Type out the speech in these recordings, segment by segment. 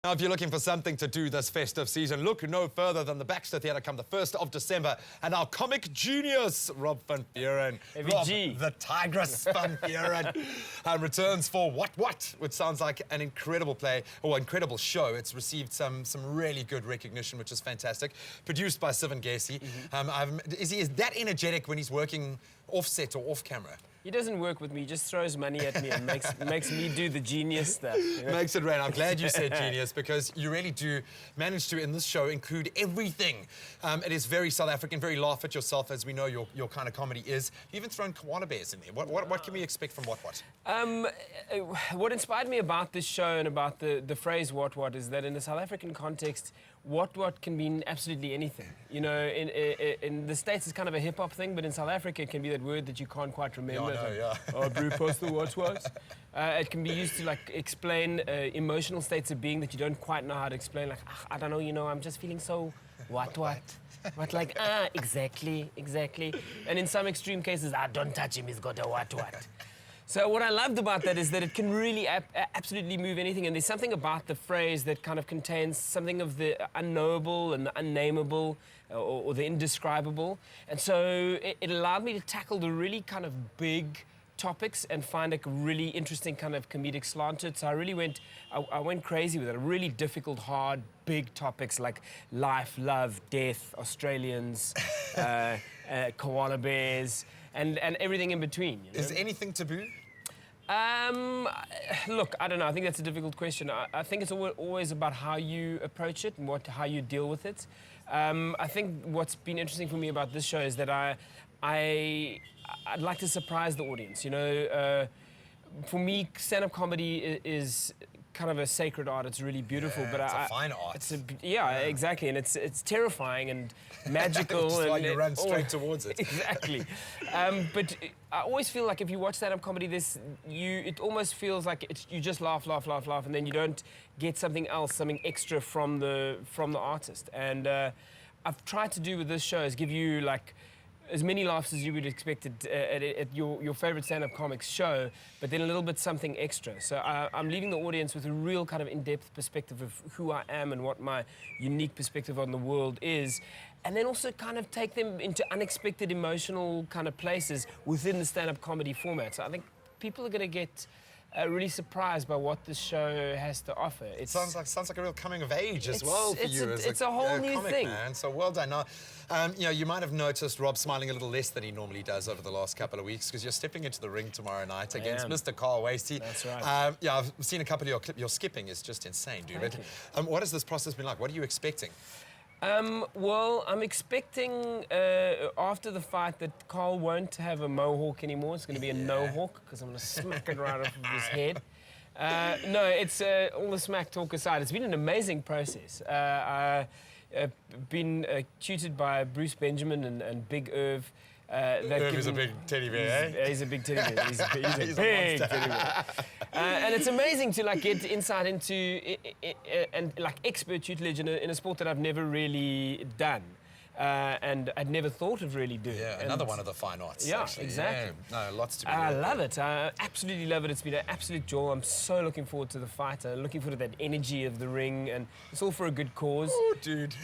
Now, if you're looking for something to do this festive season, look no further than the Baxter Theatre come the 1st of December. And our comic genius, Rob van Vuuren, Rob, the Tigress van Vuuren, returns for What, which sounds like an incredible play, or incredible show. It's received some really good recognition, which is fantastic. Produced by Siv Ngesi. Is he that energetic when he's working off-set or off-camera? He doesn't work with me, he just throws money at me and makes me do the genius stuff. You know? Makes it rain. I'm glad you said genius, because you really do manage to, in this show, include everything. It is very South African, very laugh at yourself, as we know your kind of comedy is. You've even thrown koala bears in there. What can we expect from What? What inspired me about this show and about the phrase What is that in the South African context, what can mean absolutely anything. You know, in the States it's kind of a hip-hop thing, but in South Africa it can be that word that you can't quite remember. Oh, brew past the what? It can be used to like explain emotional states of being that you don't quite know how to explain. Like, I don't know, you know, I'm just feeling so what? But like, exactly. And in some extreme cases, don't touch him, he's got a what. So what I loved about that is that it can really absolutely move anything, and there's something about the phrase that kind of contains something of the unknowable and the unnameable or the indescribable. And so it allowed me to tackle the really kind of big topics and find a really interesting kind of comedic slant to it. So I really went crazy with it. Really difficult, hard, big topics like life, love, death, Australians, koala bears, and everything in between. You know? Is anything taboo? Look, I don't know. I think that's a difficult question. I think it's always about how you approach it and how you deal with it. I think what's been interesting for me about this show is that I'd like to surprise the audience. You know, for me, stand-up comedy is kind of a sacred art. It's really beautiful, but it's a fine art. Exactly, and it's terrifying and magical. That's why you run straight towards it. Exactly, but I always feel like if you watch stand-up comedy, it almost feels like you just laugh, and then you don't get something else, something extra from the artist. And I've tried to do with this show is give you like as many laughs as you would expect at your favorite stand-up comics show, but then a little bit something extra. So I'm leaving the audience with a real kind of in-depth perspective of who I am and what my unique perspective on the world is, and then also kind of take them into unexpected emotional kind of places within the stand-up comedy format. So I think people are going to get really surprised by what this show has to offer. It sounds like a real coming of age as well for you. It's a whole new comic, thing, man. So well done. Now, you know, you might have noticed Rob smiling a little less than he normally does over the last couple of weeks because you're stepping into the ring tomorrow night against Mr. Carl Wasey. That's right. Yeah, I've seen a couple of your clips. Your skipping is just insane, dude. Thank you. What has this process been like? What are you expecting? Well, I'm expecting after the fight that Carl won't have a mohawk anymore. It's going to be a no-hawk because I'm going to smack it right off of his head. No, it's all the smack talk aside. It's been an amazing process. I've been tutored by Bruce Benjamin and Big Irv. Irv is a big teddy bear, eh? He's a big teddy bear. He's a big teddy bear. And it's amazing to like get insight into and like expert tutelage in a sport that I've never really done. And I'd never thought of really doing. Yeah, another one of the fine arts. Yeah, actually. exactly. Yeah. No, lots to be I love it. I absolutely love it. It's been an absolute joy. I'm so looking forward to the fight. I'm looking forward to that energy of the ring, and it's all for a good cause. Oh, dude.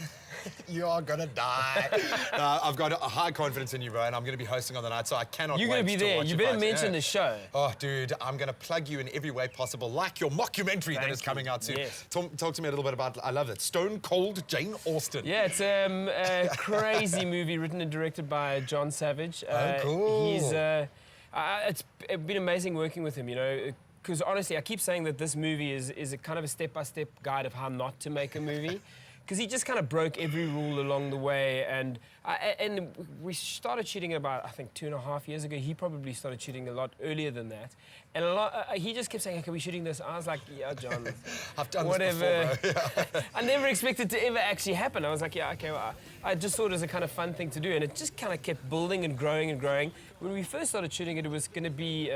You are gonna die. I've got a high confidence in you, bro, and I'm gonna be hosting on the night, so I cannot You're wait gonna be there. You better mention the show. Oh, dude, I'm gonna plug you in every way possible, like your mockumentary that is coming out soon. Yes. Talk to me a little bit about. I love it. Stone Cold Jane Austen. Yeah, it's a crazy movie written and directed by John Savage. Oh, cool. It's been amazing working with him. You know. Because honestly, I keep saying that this movie is a kind of a step-by-step guide of how not to make a movie. Because he just kind of broke every rule along the way, and we started shooting about, I think, 2.5 years ago. He probably started shooting a lot earlier than that, and he just kept saying, "Okay, we're shooting this." I was like, "Yeah, John, I've done whatever." This before, bro. I never expected to ever actually happen. I was like, "Yeah, okay." Well, I just thought it was a kind of fun thing to do, and it just kind of kept building and growing and growing. When we first started shooting it, it was going to be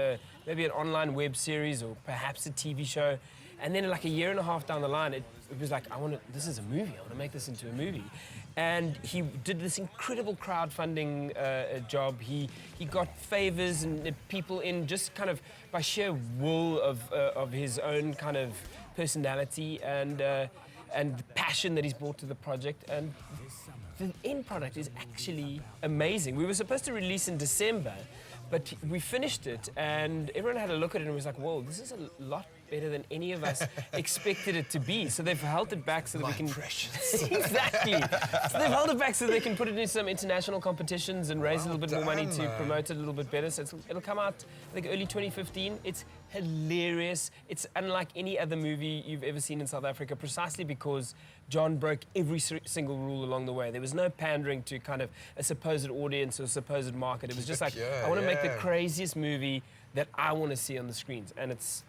maybe an online web series or perhaps a TV show. And then like a 1.5 years down the line, it was like, this is a movie. I want to make this into a movie. And he did this incredible crowdfunding job. He got favors and people in just kind of by sheer will of his own kind of personality and the passion that he's brought to the project. And the end product is actually amazing. We were supposed to release in December, but we finished it and everyone had a look at it and was like, whoa, this is a lot better than any of us expected it to be. So they've held it back so that we can... precious. Exactly. So they've held it back so they can put it in some international competitions and raise a little bit more money to promote it a little bit better. So it'll come out, I think, early 2015. It's hilarious. It's unlike any other movie you've ever seen in South Africa, precisely because John broke every single rule along the way. There was no pandering to kind of a supposed audience or supposed market. It was just like, I want to make the craziest movie that I want to see on the screens. And it's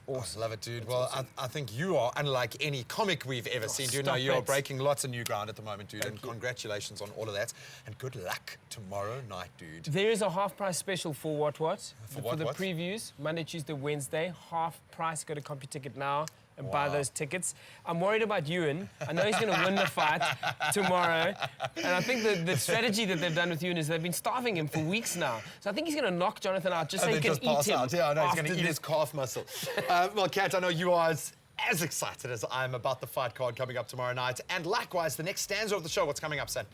awesome. I love it, dude. Well, awesome. I think you are unlike any comic we've ever seen, dude. Now, you're breaking lots of new ground at the moment, dude. And congratulations on all of that. And good luck tomorrow night, dude. There is a half-price special for what? For the previews, Monday, Tuesday, Wednesday. Half price. Go to CompuTicket now and buy those tickets. I'm worried about Ewan. I know he's going to win the fight tomorrow. And I think the strategy that they've done with Ewan is they've been starving him for weeks now. So I think he's going to knock Jonathan out just so he can eat him. Yeah, I know, he's going to eat his calf muscle. Well, Kat, I know you are as excited as I am about the fight card coming up tomorrow night. And likewise, the next stanza of the show. What's coming up, son?